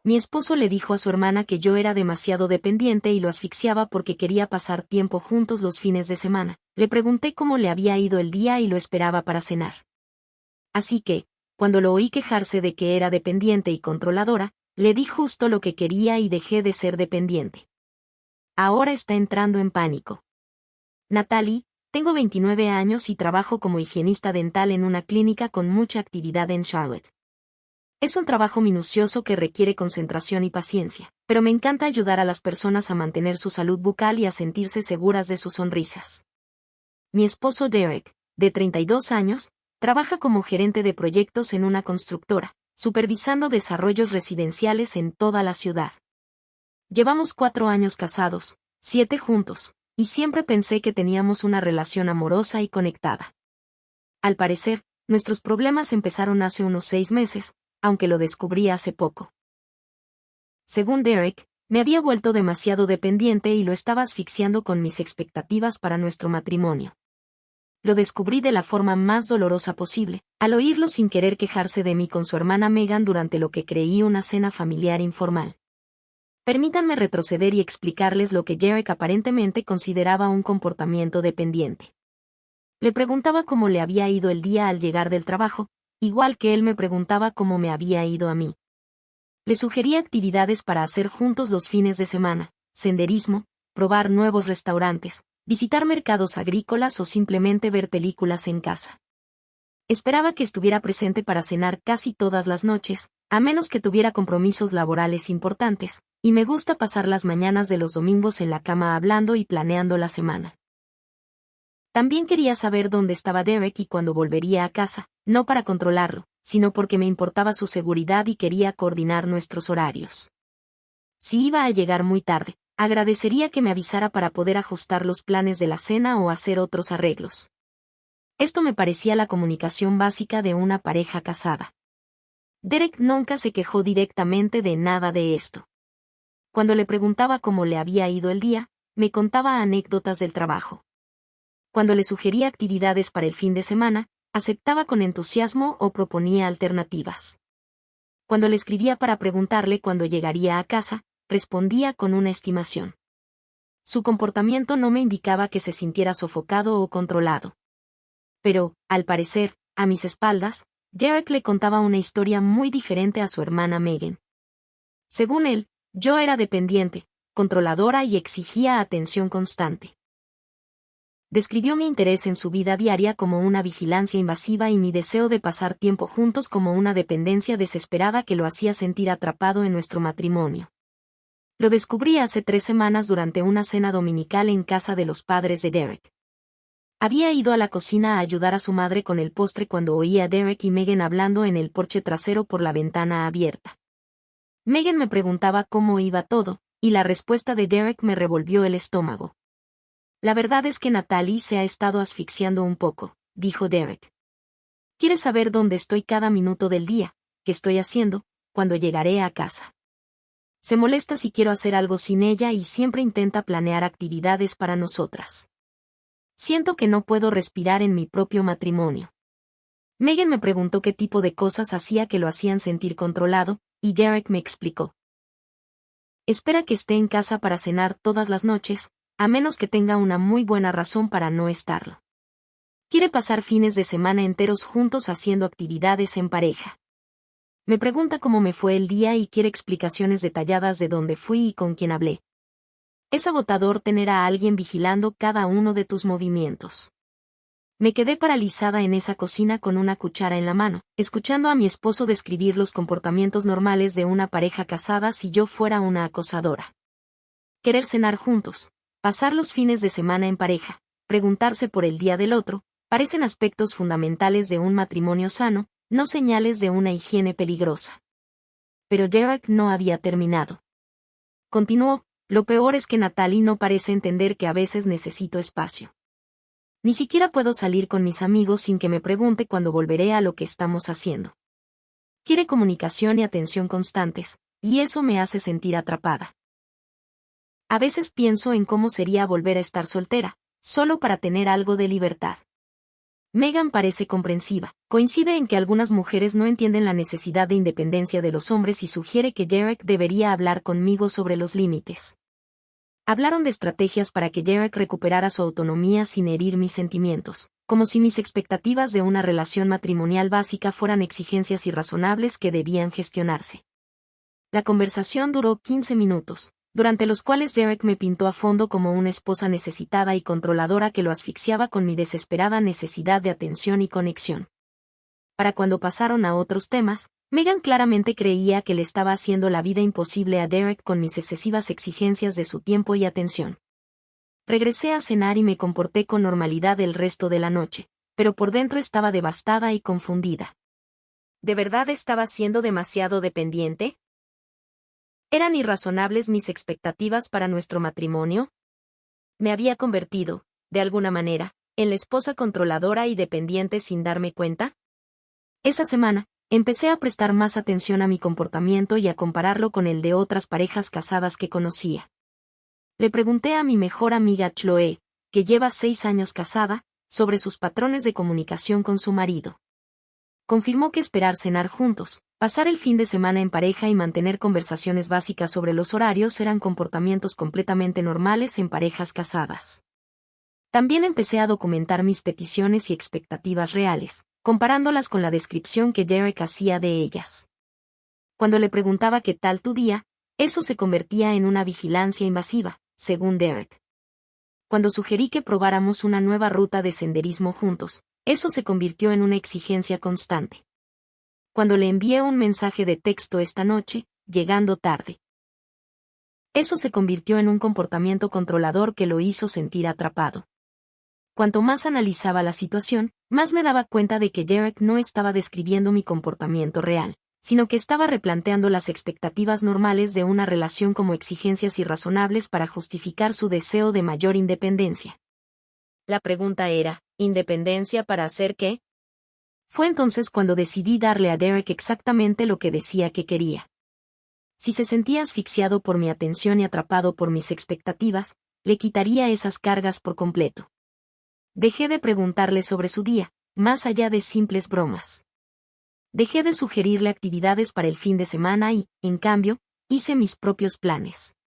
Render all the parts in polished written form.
Mi esposo le dijo a su hermana que yo era demasiado dependiente y lo asfixiaba porque quería pasar tiempo juntos los fines de semana. Le pregunté cómo le había ido el día y lo esperaba para cenar. Así que, cuando lo oí quejarse de que era dependiente y controladora, le di justo lo que quería y dejé de ser dependiente. Ahora está entrando en pánico. Natalie, tengo 29 años y trabajo como higienista dental en una clínica con mucha actividad en Charlotte. Es un trabajo minucioso que requiere concentración y paciencia, pero me encanta ayudar a las personas a mantener su salud bucal y a sentirse seguras de sus sonrisas. Mi esposo Derek, de 32 años, trabaja como gerente de proyectos en una constructora, supervisando desarrollos residenciales en toda la ciudad. Llevamos 4 años casados, 7 juntos, y siempre pensé que teníamos una relación amorosa y conectada. Al parecer, nuestros problemas empezaron hace unos 6 meses, aunque lo descubrí hace poco. Según Derek, me había vuelto demasiado dependiente y lo estaba asfixiando con mis expectativas para nuestro matrimonio. Lo descubrí de la forma más dolorosa posible, al oírlo sin querer quejarse de mí con su hermana Megan durante lo que creí una cena familiar informal. Permítanme retroceder y explicarles lo que Derek aparentemente consideraba un comportamiento dependiente. Le preguntaba cómo le había ido el día al llegar del trabajo, igual que él me preguntaba cómo me había ido a mí. Le sugería actividades para hacer juntos los fines de semana, senderismo, probar nuevos restaurantes, visitar mercados agrícolas o simplemente ver películas en casa. Esperaba que estuviera presente para cenar casi todas las noches, a menos que tuviera compromisos laborales importantes, y me gusta pasar las mañanas de los domingos en la cama hablando y planeando la semana. También quería saber dónde estaba Derek y cuándo volvería a casa, no para controlarlo, sino porque me importaba su seguridad y quería coordinar nuestros horarios. Si iba a llegar muy tarde, agradecería que me avisara para poder ajustar los planes de la cena o hacer otros arreglos. Esto me parecía la comunicación básica de una pareja casada. Derek nunca se quejó directamente de nada de esto. Cuando le preguntaba cómo le había ido el día, me contaba anécdotas del trabajo. Cuando le sugería actividades para el fin de semana, aceptaba con entusiasmo o proponía alternativas. Cuando le escribía para preguntarle cuándo llegaría a casa, respondía con una estimación. Su comportamiento no me indicaba que se sintiera sofocado o controlado. Pero, al parecer, a mis espaldas, Derek le contaba una historia muy diferente a su hermana Megan. Según él, yo era dependiente, controladora y exigía atención constante. Describió mi interés en su vida diaria como una vigilancia invasiva y mi deseo de pasar tiempo juntos como una dependencia desesperada que lo hacía sentir atrapado en nuestro matrimonio. Lo descubrí hace 3 semanas durante una cena dominical en casa de los padres de Derek. Había ido a la cocina a ayudar a su madre con el postre cuando oí a Derek y Megan hablando en el porche trasero por la ventana abierta. Megan me preguntaba cómo iba todo, y la respuesta de Derek me revolvió el estómago. La verdad es que Natalie se ha estado asfixiando un poco, dijo Derek. Quiere saber dónde estoy cada minuto del día, qué estoy haciendo, cuando llegaré a casa. Se molesta si quiero hacer algo sin ella y siempre intenta planear actividades para nosotras. Siento que no puedo respirar en mi propio matrimonio. Megan me preguntó qué tipo de cosas hacía que lo hacían sentir controlado, y Derek me explicó. Espera que esté en casa para cenar todas las noches, a menos que tenga una muy buena razón para no estarlo. Quiere pasar fines de semana enteros juntos haciendo actividades en pareja. Me pregunta cómo me fue el día y quiere explicaciones detalladas de dónde fui y con quién hablé. Es agotador tener a alguien vigilando cada uno de tus movimientos. Me quedé paralizada en esa cocina con una cuchara en la mano, escuchando a mi esposo describir los comportamientos normales de una pareja casada si yo fuera una acosadora. Querer cenar juntos, pasar los fines de semana en pareja, preguntarse por el día del otro, parecen aspectos fundamentales de un matrimonio sano, no señales de una higiene peligrosa. Pero Derek no había terminado. Continuó, lo peor es que Natalie no parece entender que a veces necesito espacio. Ni siquiera puedo salir con mis amigos sin que me pregunte cuándo volveré a lo que estamos haciendo. Quiere comunicación y atención constantes, y eso me hace sentir atrapada. A veces pienso en cómo sería volver a estar soltera, solo para tener algo de libertad. Megan parece comprensiva. Coincide en que algunas mujeres no entienden la necesidad de independencia de los hombres y sugiere que Derek debería hablar conmigo sobre los límites. Hablaron de estrategias para que Derek recuperara su autonomía sin herir mis sentimientos, como si mis expectativas de una relación matrimonial básica fueran exigencias irrazonables que debían gestionarse. La conversación duró 15 minutos, durante los cuales Derek me pintó a fondo como una esposa necesitada y controladora que lo asfixiaba con mi desesperada necesidad de atención y conexión. Para cuando pasaron a otros temas, Megan claramente creía que le estaba haciendo la vida imposible a Derek con mis excesivas exigencias de su tiempo y atención. Regresé a cenar y me comporté con normalidad el resto de la noche, pero por dentro estaba devastada y confundida. ¿De verdad estaba siendo demasiado dependiente? ¿Eran irrazonables mis expectativas para nuestro matrimonio? ¿Me había convertido, de alguna manera, en la esposa controladora y dependiente sin darme cuenta? Esa semana, empecé a prestar más atención a mi comportamiento y a compararlo con el de otras parejas casadas que conocía. Le pregunté a mi mejor amiga Chloe, que lleva 6 años casada, sobre sus patrones de comunicación con su marido. Confirmó que esperar cenar juntos, pasar el fin de semana en pareja y mantener conversaciones básicas sobre los horarios eran comportamientos completamente normales en parejas casadas. También empecé a documentar mis peticiones y expectativas reales, comparándolas con la descripción que Derek hacía de ellas. Cuando le preguntaba qué tal tu día, eso se convertía en una vigilancia invasiva, según Derek. Cuando sugerí que probáramos una nueva ruta de senderismo juntos, eso se convirtió en una exigencia constante. Cuando le envié un mensaje de texto esta noche, llegando tarde, eso se convirtió en un comportamiento controlador que lo hizo sentir atrapado. Cuanto más analizaba la situación, más me daba cuenta de que Derek no estaba describiendo mi comportamiento real, sino que estaba replanteando las expectativas normales de una relación como exigencias irrazonables para justificar su deseo de mayor independencia. La pregunta era, ¿independencia para hacer qué? Fue entonces cuando decidí darle a Derek exactamente lo que decía que quería. Si se sentía asfixiado por mi atención y atrapado por mis expectativas, le quitaría esas cargas por completo. Dejé de preguntarle sobre su día, más allá de simples bromas. Dejé de sugerirle actividades para el fin de semana y, en cambio, hice mis propios planes.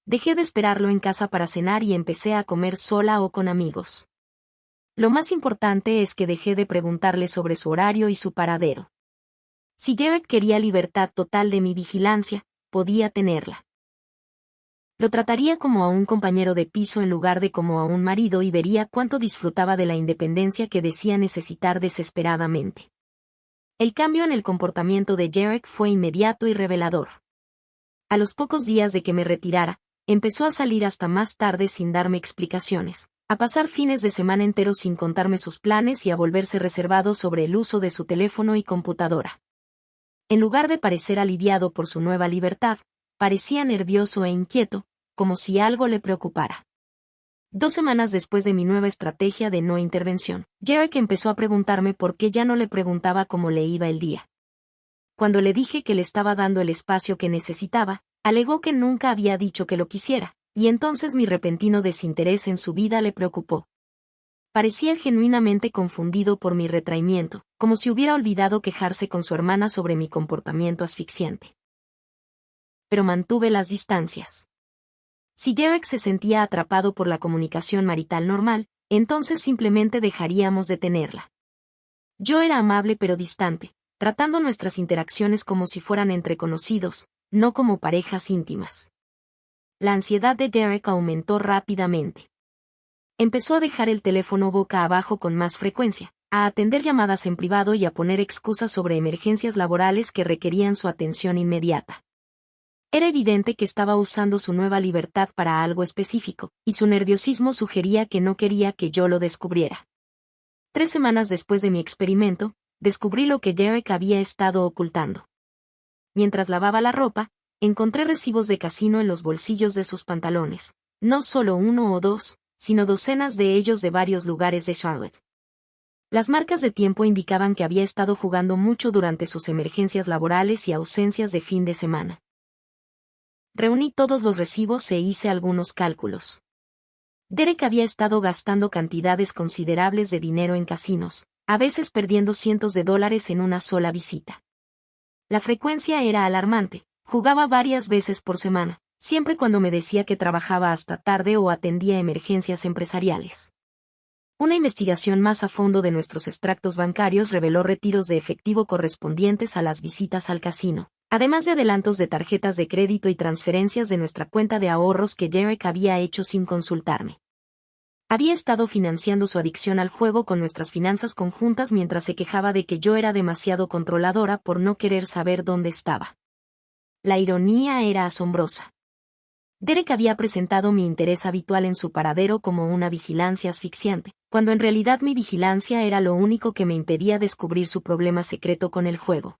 Dejé de esperarlo en casa para cenar y empecé a comer sola o con amigos. Lo más importante es que dejé de preguntarle sobre su horario y su paradero. Si Derek quería libertad total de mi vigilancia, podía tenerla. Lo trataría como a un compañero de piso en lugar de como a un marido y vería cuánto disfrutaba de la independencia que decía necesitar desesperadamente. El cambio en el comportamiento de Derek fue inmediato y revelador. A los pocos días de que me retirara, empezó a salir hasta más tarde sin darme explicaciones, a pasar fines de semana enteros sin contarme sus planes y a volverse reservado sobre el uso de su teléfono y computadora. En lugar de parecer aliviado por su nueva libertad, parecía nervioso e inquieto, como si algo le preocupara. 2 semanas después de mi nueva estrategia de no intervención, Derek empezó a preguntarme por qué ya no le preguntaba cómo le iba el día. Cuando le dije que le estaba dando el espacio que necesitaba, alegó que nunca había dicho que lo quisiera, y entonces mi repentino desinterés en su vida le preocupó. Parecía genuinamente confundido por mi retraimiento, como si hubiera olvidado quejarse con su hermana sobre mi comportamiento asfixiante. Pero mantuve las distancias. Si Derek se sentía atrapado por la comunicación marital normal, entonces simplemente dejaríamos de tenerla. Yo era amable pero distante, tratando nuestras interacciones como si fueran entre conocidos, no como parejas íntimas. La ansiedad de Derek aumentó rápidamente. Empezó a dejar el teléfono boca abajo con más frecuencia, a atender llamadas en privado y a poner excusas sobre emergencias laborales que requerían su atención inmediata. Era evidente que estaba usando su nueva libertad para algo específico, y su nerviosismo sugería que no quería que yo lo descubriera. 3 semanas después de mi experimento, descubrí lo que Derek había estado ocultando. Mientras lavaba la ropa, encontré recibos de casino en los bolsillos de sus pantalones, no solo 1 o 2, sino docenas de ellos de varios lugares de Charlotte. Las marcas de tiempo indicaban que había estado jugando mucho durante sus emergencias laborales y ausencias de fin de semana. Reuní todos los recibos e hice algunos cálculos. Derek había estado gastando cantidades considerables de dinero en casinos, a veces perdiendo cientos de dólares en una sola visita. La frecuencia era alarmante, jugaba varias veces por semana, siempre cuando me decía que trabajaba hasta tarde o atendía emergencias empresariales. Una investigación más a fondo de nuestros extractos bancarios reveló retiros de efectivo correspondientes a las visitas al casino, además de adelantos de tarjetas de crédito y transferencias de nuestra cuenta de ahorros que Derek había hecho sin consultarme. Había estado financiando su adicción al juego con nuestras finanzas conjuntas mientras se quejaba de que yo era demasiado controladora por no querer saber dónde estaba. La ironía era asombrosa. Derek había presentado mi interés habitual en su paradero como una vigilancia asfixiante, cuando en realidad mi vigilancia era lo único que me impedía descubrir su problema secreto con el juego.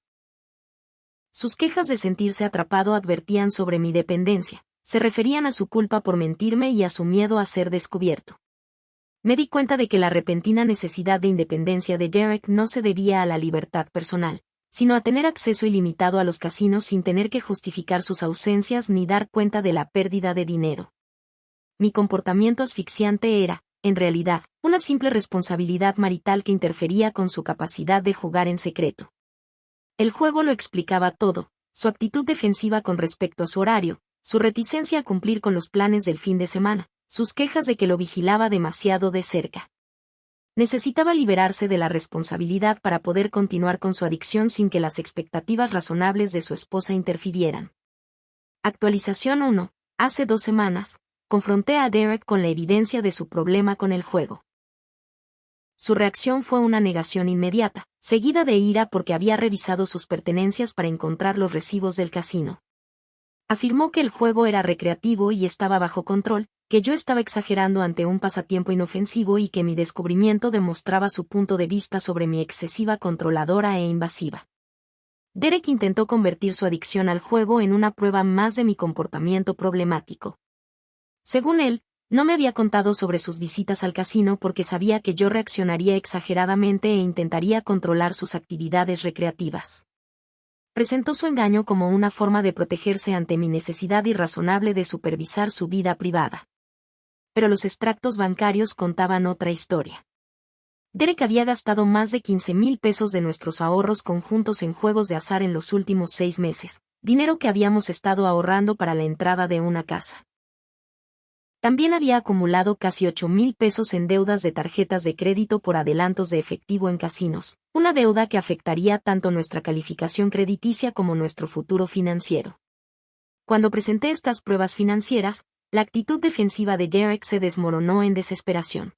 Sus quejas de sentirse atrapado advertían sobre mi dependencia, se referían a su culpa por mentirme y a su miedo a ser descubierto. Me di cuenta de que la repentina necesidad de independencia de Derek no se debía a la libertad personal, sino a tener acceso ilimitado a los casinos sin tener que justificar sus ausencias ni dar cuenta de la pérdida de dinero. Mi comportamiento asfixiante era, en realidad, una simple responsabilidad marital que interfería con su capacidad de jugar en secreto. El juego lo explicaba todo, su actitud defensiva con respecto a su horario, su reticencia a cumplir con los planes del fin de semana, sus quejas de que lo vigilaba demasiado de cerca. Necesitaba liberarse de la responsabilidad para poder continuar con su adicción sin que las expectativas razonables de su esposa interfirieran. Actualización 1. Hace 2 semanas, confronté a Derek con la evidencia de su problema con el juego. Su reacción fue una negación inmediata, seguida de ira porque había revisado sus pertenencias para encontrar los recibos del casino. Afirmó que el juego era recreativo y estaba bajo control, que yo estaba exagerando ante un pasatiempo inofensivo y que mi descubrimiento demostraba su punto de vista sobre mi excesiva controladora e invasiva. Derek intentó convertir su adicción al juego en una prueba más de mi comportamiento problemático. Según él, no me había contado sobre sus visitas al casino porque sabía que yo reaccionaría exageradamente e intentaría controlar sus actividades recreativas. Presentó su engaño como una forma de protegerse ante mi necesidad irrazonable de supervisar su vida privada. Pero los extractos bancarios contaban otra historia. Derek había gastado más de 15,000 pesos de nuestros ahorros conjuntos en juegos de azar en los últimos 6 meses, dinero que habíamos estado ahorrando para la entrada de una casa. También había acumulado casi 8,000 pesos en deudas de tarjetas de crédito por adelantos de efectivo en casinos, una deuda que afectaría tanto nuestra calificación crediticia como nuestro futuro financiero. Cuando presenté estas pruebas financieras, la actitud defensiva de Derek se desmoronó en desesperación.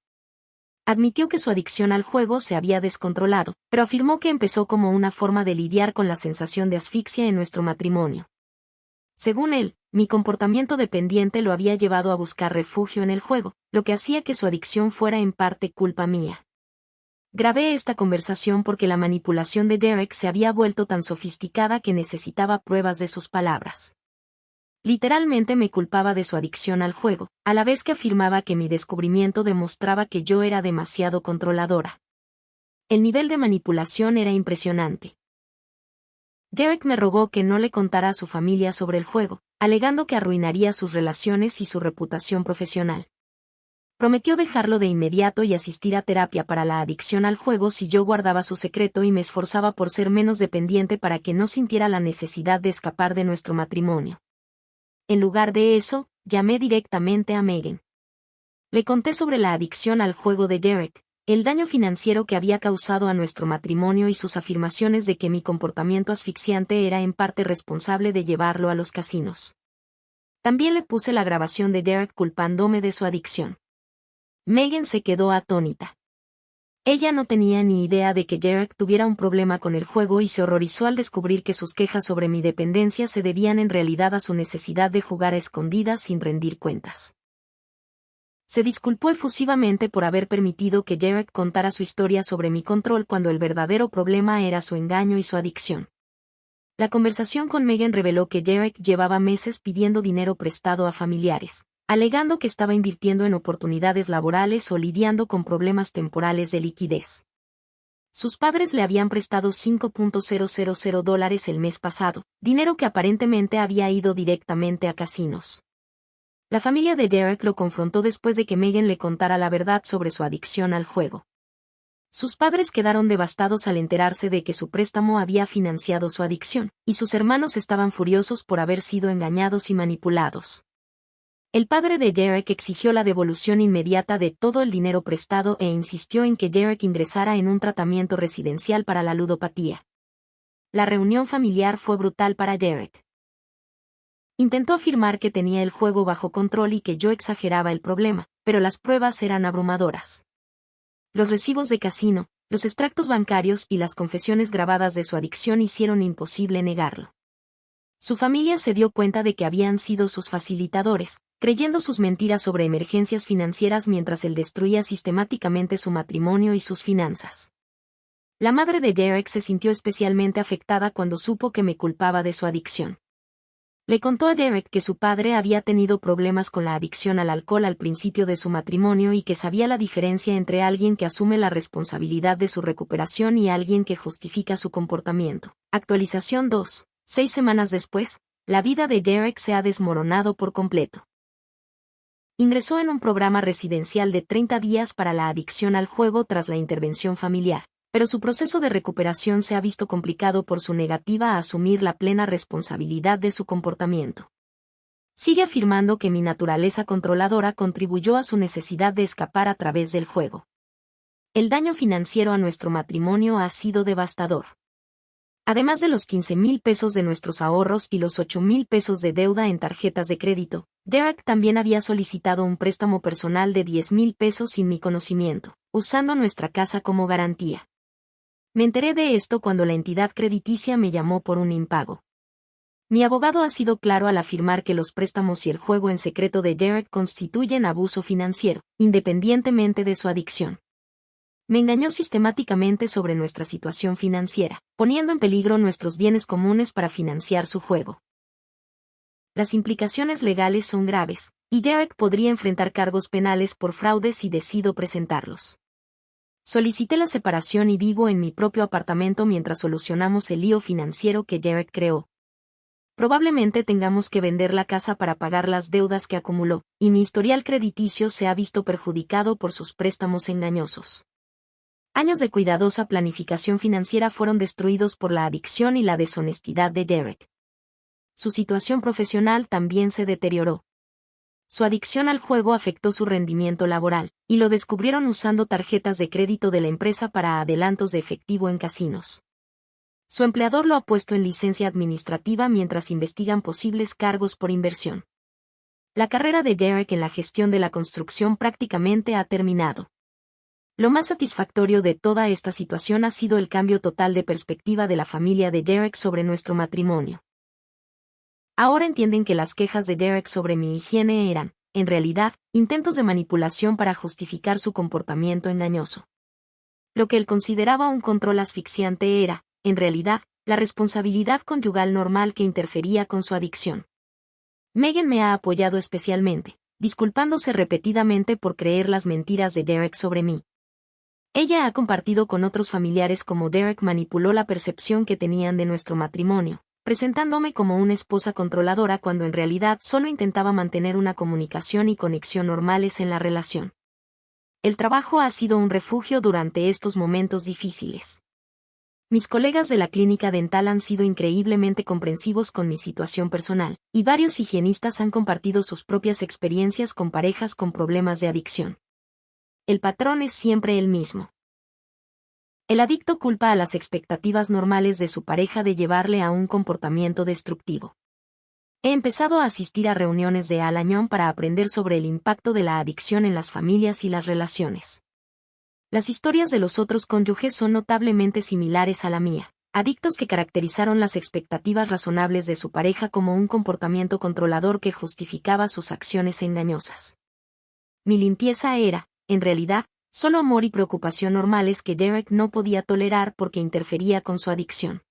Admitió que su adicción al juego se había descontrolado, pero afirmó que empezó como una forma de lidiar con la sensación de asfixia en nuestro matrimonio. Según él, mi comportamiento dependiente lo había llevado a buscar refugio en el juego, lo que hacía que su adicción fuera en parte culpa mía. Grabé esta conversación porque la manipulación de Derek se había vuelto tan sofisticada que necesitaba pruebas de sus palabras. Literalmente me culpaba de su adicción al juego, a la vez que afirmaba que mi descubrimiento demostraba que yo era demasiado controladora. El nivel de manipulación era impresionante. Derek me rogó que no le contara a su familia sobre el juego, alegando que arruinaría sus relaciones y su reputación profesional. Prometió dejarlo de inmediato y asistir a terapia para la adicción al juego si yo guardaba su secreto y me esforzaba por ser menos dependiente para que no sintiera la necesidad de escapar de nuestro matrimonio. En lugar de eso, llamé directamente a Megan. Le conté sobre la adicción al juego de Derek, el daño financiero que había causado a nuestro matrimonio y sus afirmaciones de que mi comportamiento asfixiante era en parte responsable de llevarlo a los casinos. También le puse la grabación de Derek culpándome de su adicción. Megan se quedó atónita. Ella no tenía ni idea de que Derek tuviera un problema con el juego y se horrorizó al descubrir que sus quejas sobre mi dependencia se debían en realidad a su necesidad de jugar a escondidas sin rendir cuentas. Se disculpó efusivamente por haber permitido que Derek contara su historia sobre mi control cuando el verdadero problema era su engaño y su adicción. La conversación con Megan reveló que Derek llevaba meses pidiendo dinero prestado a familiares, alegando que estaba invirtiendo en oportunidades laborales o lidiando con problemas temporales de liquidez. Sus padres le habían prestado $5,000 el mes pasado, dinero que aparentemente había ido directamente a casinos. La familia de Derek lo confrontó después de que Megan le contara la verdad sobre su adicción al juego. Sus padres quedaron devastados al enterarse de que su préstamo había financiado su adicción, y sus hermanos estaban furiosos por haber sido engañados y manipulados. El padre de Derek exigió la devolución inmediata de todo el dinero prestado e insistió en que Derek ingresara en un tratamiento residencial para la ludopatía. La reunión familiar fue brutal para Derek. Intentó afirmar que tenía el juego bajo control y que yo exageraba el problema, pero las pruebas eran abrumadoras. Los recibos de casino, los extractos bancarios y las confesiones grabadas de su adicción hicieron imposible negarlo. Su familia se dio cuenta de que habían sido sus facilitadores, creyendo sus mentiras sobre emergencias financieras mientras él destruía sistemáticamente su matrimonio y sus finanzas. La madre de Derek se sintió especialmente afectada cuando supo que me culpaba de su adicción. Le contó a Derek que su padre había tenido problemas con la adicción al alcohol al principio de su matrimonio y que sabía la diferencia entre alguien que asume la responsabilidad de su recuperación y alguien que justifica su comportamiento. Actualización 2. 6 semanas después, la vida de Derek se ha desmoronado por completo. Ingresó en un programa residencial de 30 días para la adicción al juego tras la intervención familiar, pero su proceso de recuperación se ha visto complicado por su negativa a asumir la plena responsabilidad de su comportamiento. Sigue afirmando que mi naturaleza controladora contribuyó a su necesidad de escapar a través del juego. El daño financiero a nuestro matrimonio ha sido devastador. Además de los 15,000 pesos de nuestros ahorros y los 8,000 pesos de deuda en tarjetas de crédito, Derek también había solicitado un préstamo personal de 10,000 pesos sin mi conocimiento, usando nuestra casa como garantía. Me enteré de esto cuando la entidad crediticia me llamó por un impago. Mi abogado ha sido claro al afirmar que los préstamos y el juego en secreto de Derek constituyen abuso financiero, independientemente de su adicción. Me engañó sistemáticamente sobre nuestra situación financiera, poniendo en peligro nuestros bienes comunes para financiar su juego. Las implicaciones legales son graves, y Derek podría enfrentar cargos penales por fraude si decido presentarlos. Solicité la separación y vivo en mi propio apartamento mientras solucionamos el lío financiero que Derek creó. Probablemente tengamos que vender la casa para pagar las deudas que acumuló, y mi historial crediticio se ha visto perjudicado por sus préstamos engañosos. Años de cuidadosa planificación financiera fueron destruidos por la adicción y la deshonestidad de Derek. Su situación profesional también se deterioró. Su adicción al juego afectó su rendimiento laboral, y lo descubrieron usando tarjetas de crédito de la empresa para adelantos de efectivo en casinos. Su empleador lo ha puesto en licencia administrativa mientras investigan posibles cargos por inversión. La carrera de Derek en la gestión de la construcción prácticamente ha terminado. Lo más satisfactorio de toda esta situación ha sido el cambio total de perspectiva de la familia de Derek sobre nuestro matrimonio. Ahora entienden que las quejas de Derek sobre mi higiene eran, en realidad, intentos de manipulación para justificar su comportamiento engañoso. Lo que él consideraba un control asfixiante era, en realidad, la responsabilidad conyugal normal que interfería con su adicción. Megan me ha apoyado especialmente, disculpándose repetidamente por creer las mentiras de Derek sobre mí. Ella ha compartido con otros familiares cómo Derek manipuló la percepción que tenían de nuestro matrimonio, presentándome como una esposa controladora cuando en realidad solo intentaba mantener una comunicación y conexión normales en la relación. El trabajo ha sido un refugio durante estos momentos difíciles. Mis colegas de la clínica dental han sido increíblemente comprensivos con mi situación personal, y varios higienistas han compartido sus propias experiencias con parejas con problemas de adicción. El patrón es siempre el mismo. El adicto culpa a las expectativas normales de su pareja de llevarle a un comportamiento destructivo. He empezado a asistir a reuniones de Al-Anon para aprender sobre el impacto de la adicción en las familias y las relaciones. Las historias de los otros cónyuges son notablemente similares a la mía, adictos que caracterizaron las expectativas razonables de su pareja como un comportamiento controlador que justificaba sus acciones engañosas. Mi limpieza era, en realidad, solo amor y preocupación normales que Derek no podía tolerar porque interfería con su adicción.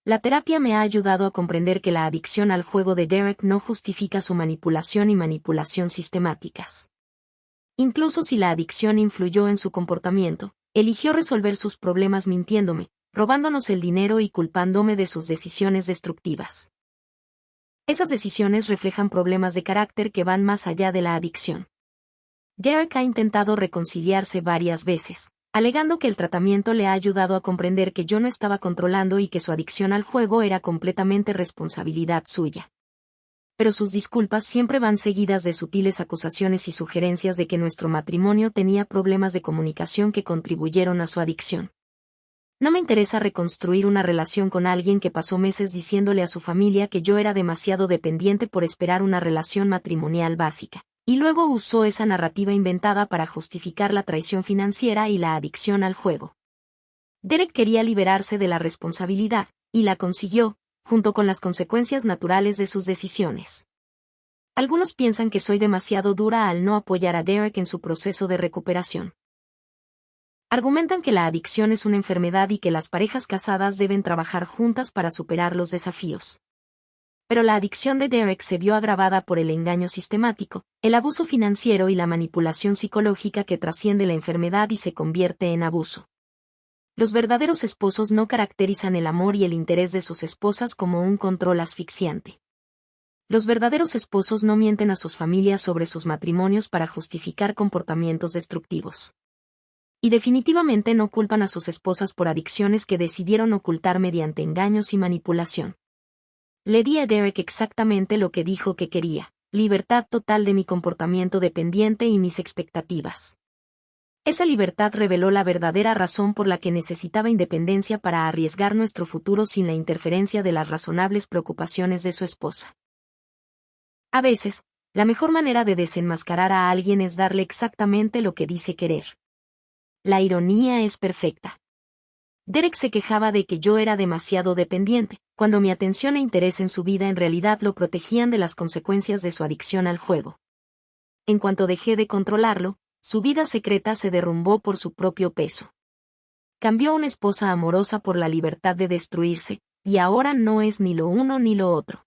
La terapia me ha ayudado a comprender que la adicción al juego de Derek no justifica su manipulación y manipulación sistemáticas. Incluso si la adicción influyó en su comportamiento, eligió resolver sus problemas mintiéndome, robándonos el dinero y culpándome de sus decisiones destructivas. Esas decisiones reflejan problemas de carácter que van más allá de la adicción. Derek ha intentado reconciliarse varias veces, alegando que el tratamiento le ha ayudado a comprender que yo no estaba controlando y que su adicción al juego era completamente responsabilidad suya. Pero sus disculpas siempre van seguidas de sutiles acusaciones y sugerencias de que nuestro matrimonio tenía problemas de comunicación que contribuyeron a su adicción. No me interesa reconstruir una relación con alguien que pasó meses diciéndole a su familia que yo era demasiado dependiente por esperar una relación matrimonial básica, y luego usó esa narrativa inventada para justificar la traición financiera y la adicción al juego. Derek quería liberarse de la responsabilidad, y la consiguió, junto con las consecuencias naturales de sus decisiones. Algunos piensan que soy demasiado dura al no apoyar a Derek en su proceso de recuperación. Argumentan que la adicción es una enfermedad y que las parejas casadas deben trabajar juntas para superar los desafíos. Pero la adicción de Derek se vio agravada por el engaño sistemático, el abuso financiero y la manipulación psicológica que trasciende la enfermedad y se convierte en abuso. Los verdaderos esposos no caracterizan el amor y el interés de sus esposas como un control asfixiante. Los verdaderos esposos no mienten a sus familias sobre sus matrimonios para justificar comportamientos destructivos. Y definitivamente no culpan a sus esposas por adicciones que decidieron ocultar mediante engaños y manipulación. Le di a Derek exactamente lo que dijo que quería: libertad total de mi comportamiento dependiente y mis expectativas. Esa libertad reveló la verdadera razón por la que necesitaba independencia para arriesgar nuestro futuro sin la interferencia de las razonables preocupaciones de su esposa. A veces, la mejor manera de desenmascarar a alguien es darle exactamente lo que dice querer. La ironía es perfecta. Derek se quejaba de que yo era demasiado dependiente, cuando mi atención e interés en su vida en realidad lo protegían de las consecuencias de su adicción al juego. En cuanto dejé de controlarlo, su vida secreta se derrumbó por su propio peso. Cambió una esposa amorosa por la libertad de destruirse, y ahora no es ni lo uno ni lo otro.